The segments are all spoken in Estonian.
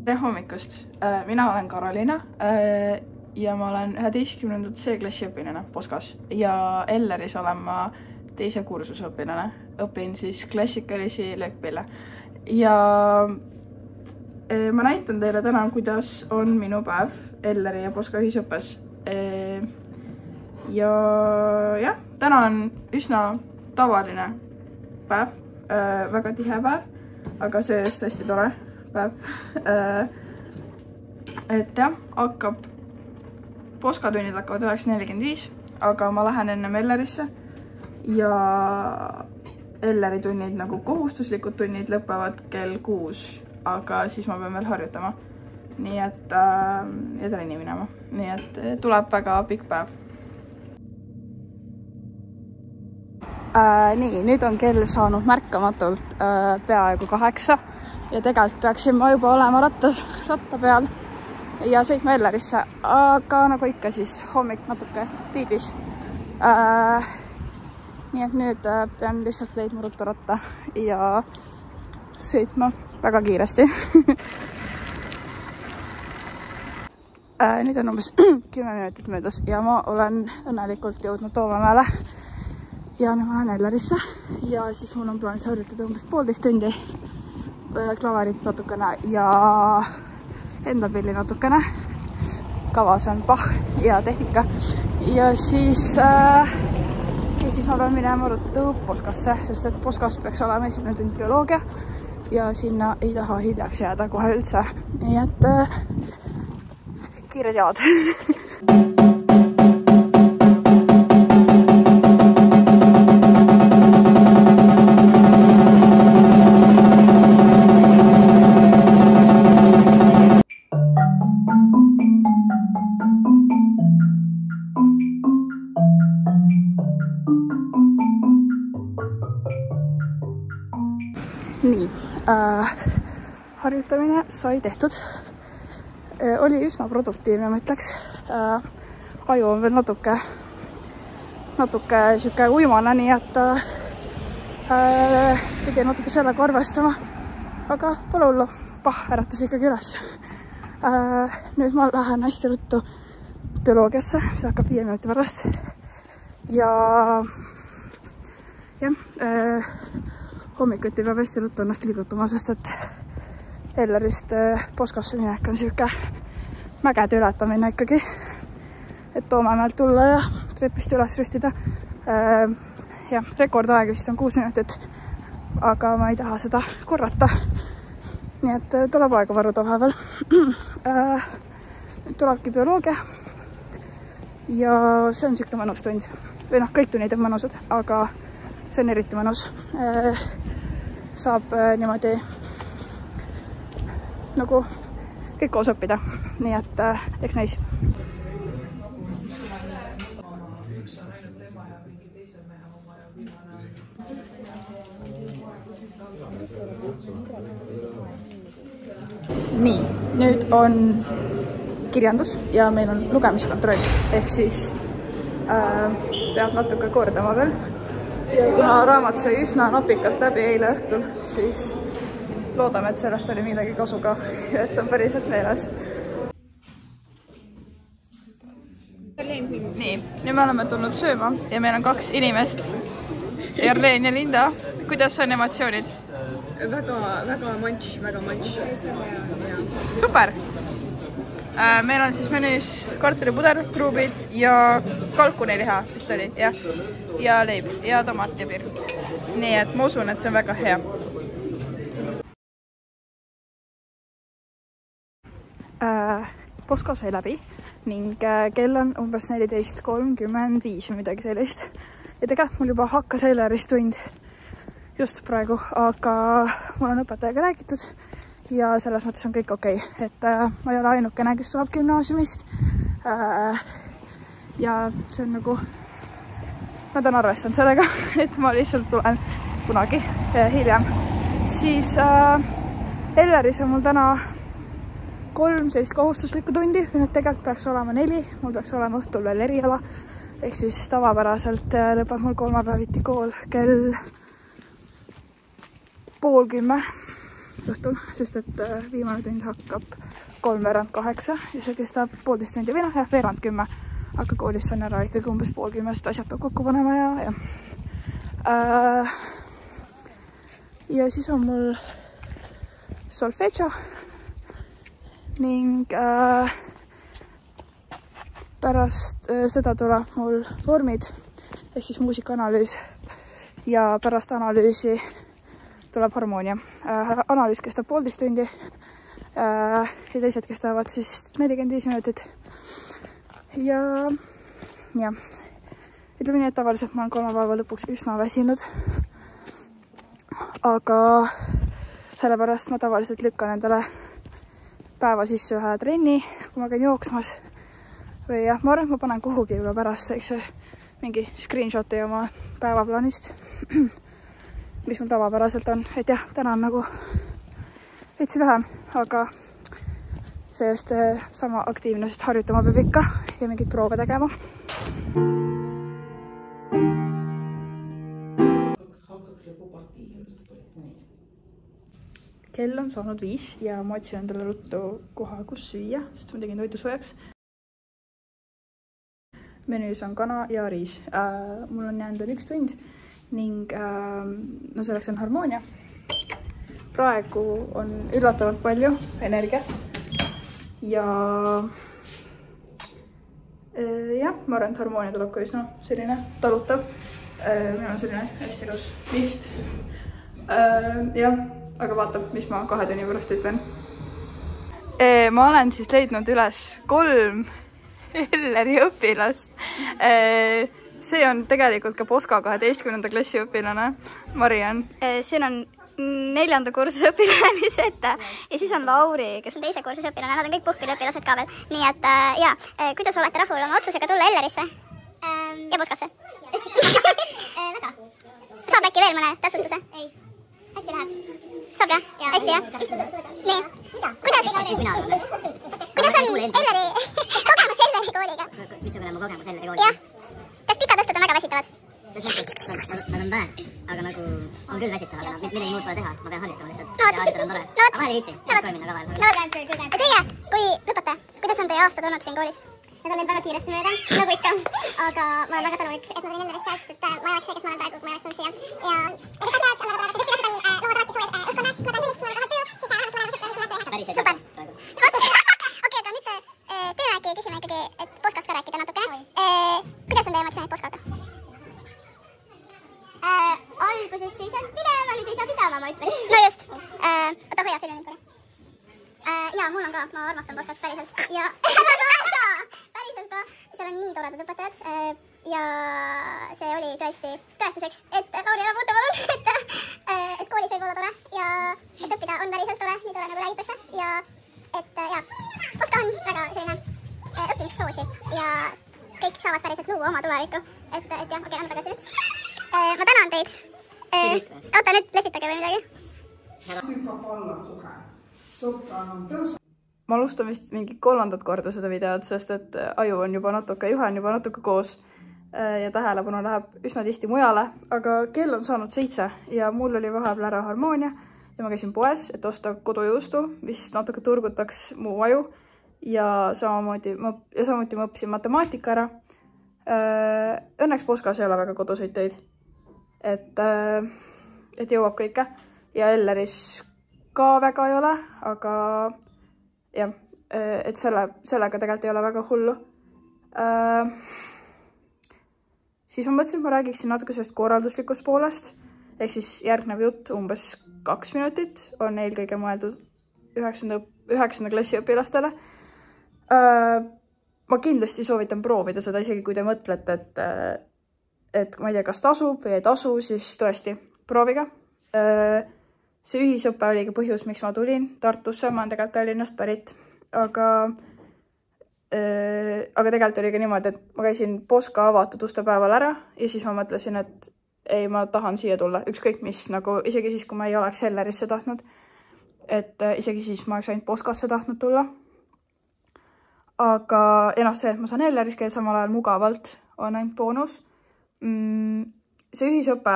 Tere hommikust! Mina olen Karoliina ja ma olen 11. C-klassi õpilane Poskas ja Elleris olen ma teise kursuse õpilane. Õpin siis klassikalisi löökpille. Ja ma näitan teile täna, kuidas on minu päev Elleri ja Poska ühisõppes. Ja jah, täna on üsna tavaline päev, väga tihe päev, aga see on hästi tore päev. Et jah, Poska tunnid hakkavad 9:45, aga ma lähen ennem Ellerisse ja Elleri tunnid, nagu kohustuslikud tunnid, lõpevad kell 6, aga siis ma pean veel harjutama. Nii et ja trenni minema. Nii et tuleb väga pikk päev. Nii, nüüd on kell saanud märkamatult peaaegu 8 ja tegelikult peaksin ma juba olema ratta peal ja sõitma Ellerisse, aga nagu ikka siis hommik natuke piibis. Nii et nüüd pean lihtsalt leidma ruttu ratta ja sõitma väga kiiresti. Nüüd on umbes 10 minutit möödas ja ma olen õnnelikult jõudnud Toomemäele. Ja nüüd ma lähen Ellerisse ja siis mul on plaanis harjutada umbes 1,5 tundi klaverit natukene ja enda pilli natukene. Kavas on Bach ja tehnika. Ja siis ma pean minema ruttu Poskasse, sest et Poskas peaks olema esimene tund bioloogia ja sinna ei taha hiljaks jääda kohe üldse. Nii et kiired jaad. Nii, harjutamine sai tehtud. Oli üsna produktiivne, ma ütleks. Aju on veel natuke siuke uimane, nii et pidi natuke sellega arvestama. Aga pole hullu, äratas ikkagi üles. Nüüd ma lähen hästi ruttu bioloogiasse, see hakkab 5 minuti pärast. Ja hommikuti peab hästi ruttu ennast liigutama, sest et Ellerist Poskasse minek on siuke mägede ületamine ikkagi. Et Toomemäelt tulla ja trepist üles rühtida. Ja rekordaeg vist on 6 minutit, aga ma ei taha seda korrata. Nii et tuleb aega varuda vahepeal. Nüüd tulebki bioloogia ja see on siuke mõnus tund. Või kõik tunnid on mõnusad, aga see on eriti mõnus. Saab niimoodi nagu kõik koos õppida. Nii et eks näis. Nii, nüüd on kirjandus ja meil on lugemiskontroll. Ehk siis peab natuke kordama veel. Ja kuna raamat sai üsna napikalt läbi eile õhtul, siis loodame, et sellest oli midagi kasu ka, et on päriselt meeles. Nii, nüüd me oleme tulnud sööma ja meil on 2 inimest, Jarleen ja Linda. Kuidas on emotsioonid? Väga manš. Super! Meil on siis menüüs kartulipuder, kruubid ja kalkuniliha vist oli, ja leib ja tomat ja piir. Nii et ma usun, et see on väga hea. Poska sai läbi ning kell on umbes 14:35 või midagi sellist. Ja tegelikult mul juba hakkas Elleris tund just praegu, aga mul on õpetajaga räägitud. Ja selles mõttes on kõik okei, et ma ei ole ainukene, kes tuleb gümnaasiumist. Ja see on nagu, nad on arvestanud sellega, et ma lihtsalt tulen kunagi hiljem. Siis Elleris on mul täna 3 sellist kohustuslikku tundi, nüüd tegelikult peaks olema 4, mul peaks olema õhtul veel eriala. Ehk siis tavapäraselt lõpeb mul kolmapäeviti kool kell 9:30. õhtul, sest et viimane tund hakkab 7:45 ja see kestab 1,5 tundi või noh, jah, 9:40, aga koolist on ära ikkagi umbes 9:30, asjad peab kokku panema ja siis on mul solfedžo ning pärast seda tuleb mul vormid ehk siis muusikaanalüüs ja pärast analüüsi tuleb harmoonia. Analüüs kestab 1,5 tundi ja teised kestavad siis 45 minutit. Ja ütleme nii, et tavaliselt ma olen 3 päeva lõpuks üsna väsinud. Aga sellepärast ma tavaliselt lükkan endale päeva sisse ühe trenni, kui ma käin jooksmas. Või jah, ma arvan, et ma panen kuhugi juba pärast mingi screenshoti oma päevaplaanist, mis mul tavapäraselt on. Et jah, täna on nagu veitsi vähem, aga see just sama aktiivne, sest harjutama peab ikka ja mingid proove tegema. Kell on saanud 5 ja ma otsin endale ruttu koha, kus süüa, sest ma tegin toidu soojaks. Menüüs on kana ja riis. Mul on jäänud 1 tund ning no selleks on harmoonia. Praegu on üllatavalt palju energiat ja jah, ma arvan, et harmoonia tuleb ka üsna selline talutav. Meil on selline hästi ilus liht. Jah, aga vaatab, mis ma 2 tunni pärast ütlen. Ma olen siis leidnud üles 3 Elleri õpilast. See on tegelikult ka Poska 12. klassi õpilane, Mariann. Siin on 4. kursuse õpilane Liseta ja siis on Lauri, kes on 2. kursuse õpilane. Nad on kõik puhkpilliõpilased ka veel. Nii et kuidas olete rahul oma otsusega tulla Ellerisse ja Poskasse? Väga. Saab äkki veel mõne täpsustuse? Ei. Hästi läheb. Saab jah? Hästi jah? Nii. Kuidas on Elleri kogemus Elleri kooliga? Missugune mu kogemus Elleri kooliga? Jah. Kas pikad õhtud on väga väsitavad? See sõltub, nad on vähe, aga nagu on küll väsitavad, aga midagi muud pole teha, ma pean harjutama lihtsalt. Ja harjutada on tore. Aga vahel ei viitsi, kohe minna ka vahel. Aga teie, kui lõpate, kuidas on teie aastad olnud siin koolis? Need on nüüd väga kiiresti mööda, nagu ikka, aga ma olen väga tänulik, et ma tulin Ellerisse, sest et ma ei oleks see, kes ma olen praegu, kui ma ei oleks tulnud siia. Ja õpetajad on väga õpilased on loovad alati suured õhkkonna, kui ma teen millist, kui ma tahan tulla, siis päris ei saa praegu. Okei, aga nüüd teeme äkki küsime ikkagi, et Poskast ka rääkida natukene. Kuidas on teie emotsioonid Poskaga? Alguses ei saanud pidama, nüüd ei saa pidama, ma ütleks. No just. Oota, hoia, film on tore. Jaa, mul on ka, ma armastan Poskat päriselt. Ja päriselt ka. Seal on nii toredad õpetajad. Ja see oli tõestuseks, et Lauri elab Uutemalul, et koolis võib olla tore ja et õppida on päriselt tore, nii tore nagu räägitakse. Ja et jaa, Poska on väga selline õppimist soosi ja kõik saavad päriselt luua oma tulevikku. Et jah, okei, anna tagasi nüüd. Ma tänan teid. Oota, nüüd lehvitage või midagi. Ma alustan vist mingi 3. korda seda videot, sest et aju on juba natuke, juhe on juba natuke koos ja tähelepanu läheb üsna tihti mujale, aga kell on saanud 7 ja mul oli vahepeal ära harmoonia ja ma käisin poes, et osta kodujuustu, mis natuke turgutaks mu aju ja samuti ma õppisin matemaatika ära. Õnneks Poskas ei ole väga koduseid teid, et jõuab kõike ja Elleris ka väga ei ole, aga jah, et sellega tegelikult ei ole väga hullu. Siis ma mõtlesin, et ma räägiksin natuke sellest korralduslikust poolest, ehk siis järgnev jutt umbes 2 minutit on eelkõige mõeldud 9. klassi õpilastele. Ma kindlasti soovitan proovida seda, isegi kui te mõtlete, et ma ei tea, kas tasub või ei tasu, siis tõesti, proovige. See ühisõpe oligi põhjus, miks ma tulin Tartusse, ma olen tegelikult Tallinnast pärit, aga tegelikult oli ka niimoodi, et ma käisin Poska avatud ustepäeval ära ja siis ma mõtlesin, et ei, ma tahan siia tulla, ükskõik mis, nagu isegi siis, kui ma ei oleks Ellerisse tahtnud, et isegi siis ma oleks ainult Poskasse tahtnud tulla. Aga see, et ma saan Elleris käia samal ajal mugavalt, on ainult boonus. See ühisõpe,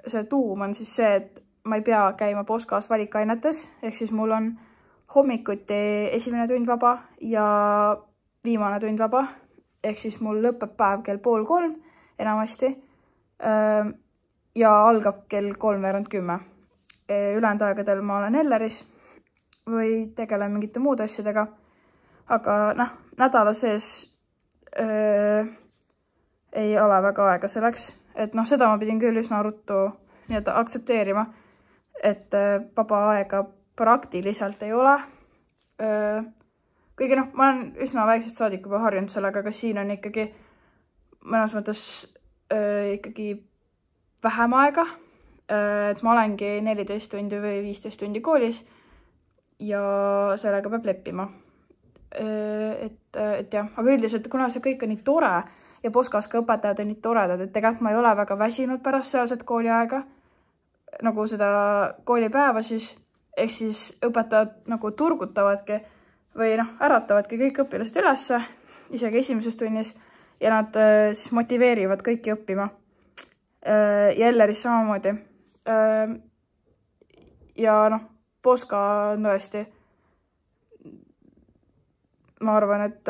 see tuum on siis see, et ma ei pea käima Poskas valikainetes, ehk siis mul on hommikuti esimene tund vaba ja viimane tund vaba, ehk siis mul lõpeb päev kell 2:30 enamasti ja algab kell 9:30. Ülejäänud aegadel ma olen Elleris või tegelen mingite muude asjadega, aga nädala sees ei ole väga aega selleks, et seda ma pidin küll üsna ruttu nii-öelda aktsepteerima, et vaba aega praktiliselt ei ole. Kuigi ma olen üsna väiksest saadik juba harjunud sellega, aga siin on ikkagi mõnes mõttes ikkagi vähem aega, et ma olengi 14 tundi või 15 tundi koolis ja sellega peab leppima. Et jah, aga üldiselt, kuna see kõik on nii tore ja Poskas ka õpetajad on nii toredad, et tegelikult ma ei ole väga väsinud pärast sealset kooliaega, nagu seda koolipäeva siis, ehk siis õpetajad nagu turgutavadki või äratavadki kõik õpilased ülesse, isegi esimeses tunnis, ja nad siis motiveerivad kõiki õppima. Ja Elleris samamoodi. Ja Poska on tõesti, ma arvan, et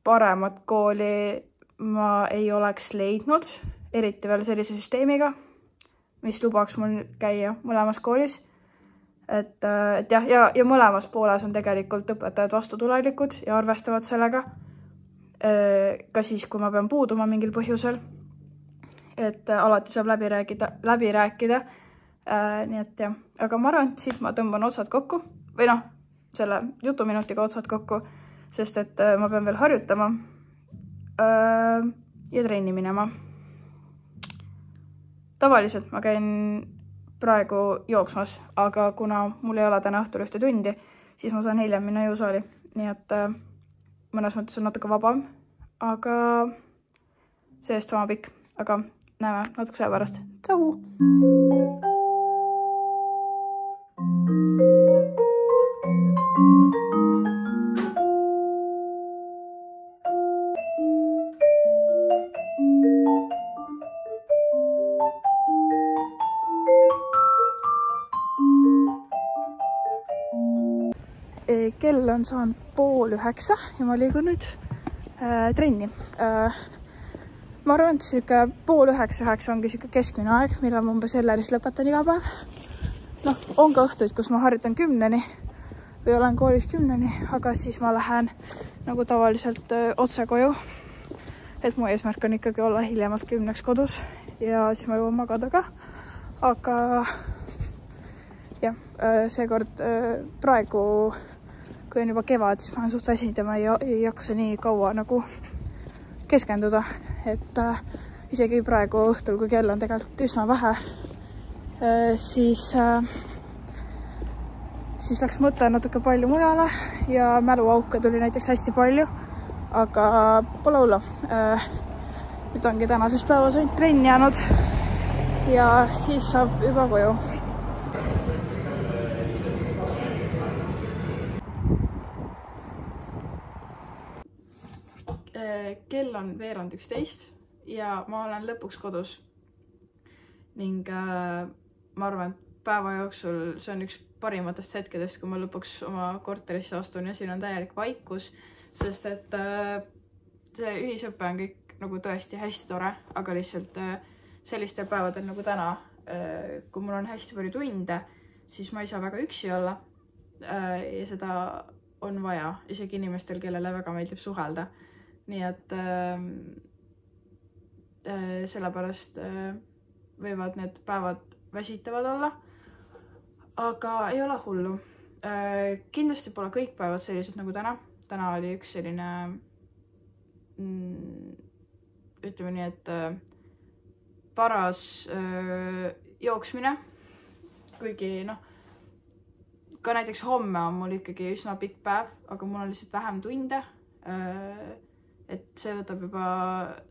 paremat kooli ma ei oleks leidnud, eriti veel sellise süsteemiga, mis lubaks mul käia mõlemas koolis. Et jah, ja mõlemas pooles on tegelikult õpetajad vastutulelikud ja arvestavad sellega, ka siis, kui ma pean puuduma mingil põhjusel. Et alati saab läbi rääkida. Nii et jah, aga ma arvan, et siit ma tõmban otsad kokku, või selle jutuminutiga otsad kokku, sest et ma pean veel harjutama ja trenni minema. Tavaliselt ma käin praegu jooksmas, aga kuna mul ei ole täna õhtul ühte tundi, siis ma saan hiljem minna jõusaali. Nii et mõnes mõttes on natuke vabam, aga see-eest sama pikk. Aga näeme natuke selle pärast. Tšau! Kell on saanud 8:30 ja ma liigun nüüd trenni. Ma arvan, et 8:30 ongi keskmine aeg, millal ma umbes Elleris lõpetan iga päev. On ka õhtuid, kus ma harjutan 10 või olen koolis 10, aga siis ma lähen nagu tavaliselt otse koju. Et mu eesmärk on ikkagi olla hiljemalt 10 kodus ja siis ma jõuan magada ka. Aga jah, seekord praegu, kui on juba kevad, siis ma olen suht väsinud ja ma ei jaksa nii kaua nagu keskenduda. Et isegi praegu õhtul, kui kell on tegelikult üsna vähe, siis läks mõte natuke palju mujale ja mäluauke tuli näiteks hästi palju, aga pole hullu. Nüüd ongi tänases päevas ainult trenn jäänud ja siis saab juba koju. Kell on 11:15 ja ma olen lõpuks kodus. Ning ma arvan, et päeva jooksul see on üks parimatest hetkedest, kui ma lõpuks oma korterisse astun ja siin on täielik vaikus, sest et see ühisõpe on kõik nagu tõesti hästi tore, aga lihtsalt sellistel päevadel nagu täna, kui mul on hästi palju tunde, siis ma ei saa väga üksi olla ja seda on vaja isegi inimestel, kellele väga meeldib suhelda. Nii et sellepärast võivad need päevad väsitavad olla, aga ei ole hullu. Kindlasti pole kõik päevad sellised nagu täna. Täna oli üks selline, ütleme nii, et paras jooksmine, kuigi ka näiteks homme on mul ikkagi üsna pikk päev, aga mul on lihtsalt vähem tunde. Et see võtab juba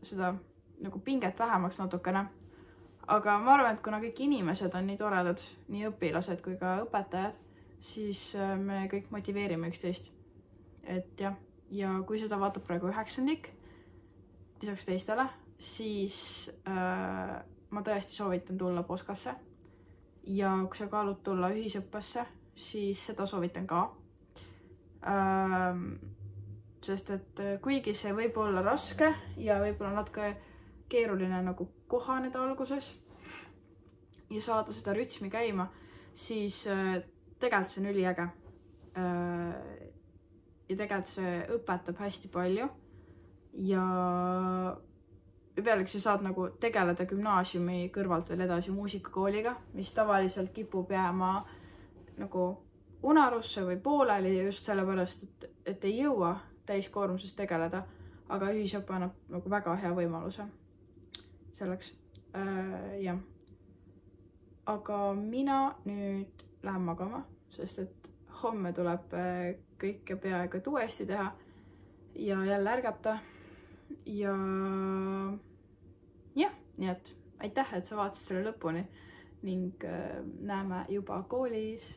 seda nagu pinget vähemaks natukene. Aga ma arvan, et kuna kõik inimesed on nii toredad, nii õpilased kui ka õpetajad, siis me kõik motiveerime üksteist. Et jah, ja kui seda vaatab praegu 9. lisaks teistele, siis ma tõesti soovitan tulla Poskasse ja kui sa kaalud tulla ühisõppesse, siis seda soovitan ka. Sest et kuigi see võib olla raske ja võib-olla natuke keeruline nagu kohaneda alguses ja saada seda rütmi käima, siis tegelikult see on üliäge. Ja tegelikult see õpetab hästi palju ja pealegi sa saad nagu tegeleda gümnaasiumi kõrvalt veel edasi muusikakooliga, mis tavaliselt kipub jääma nagu unarusse või pooleli just sellepärast, et ei jõua täiskoormuses tegeleda, aga ühisõpe annab nagu väga hea võimaluse selleks. Jah. Aga mina nüüd lähen magama, sest et homme tuleb kõike peaaegu uuesti teha ja jälle ärgata. Ja jah, nii et aitäh, et sa vaatasid selle lõpuni ning näeme juba koolis.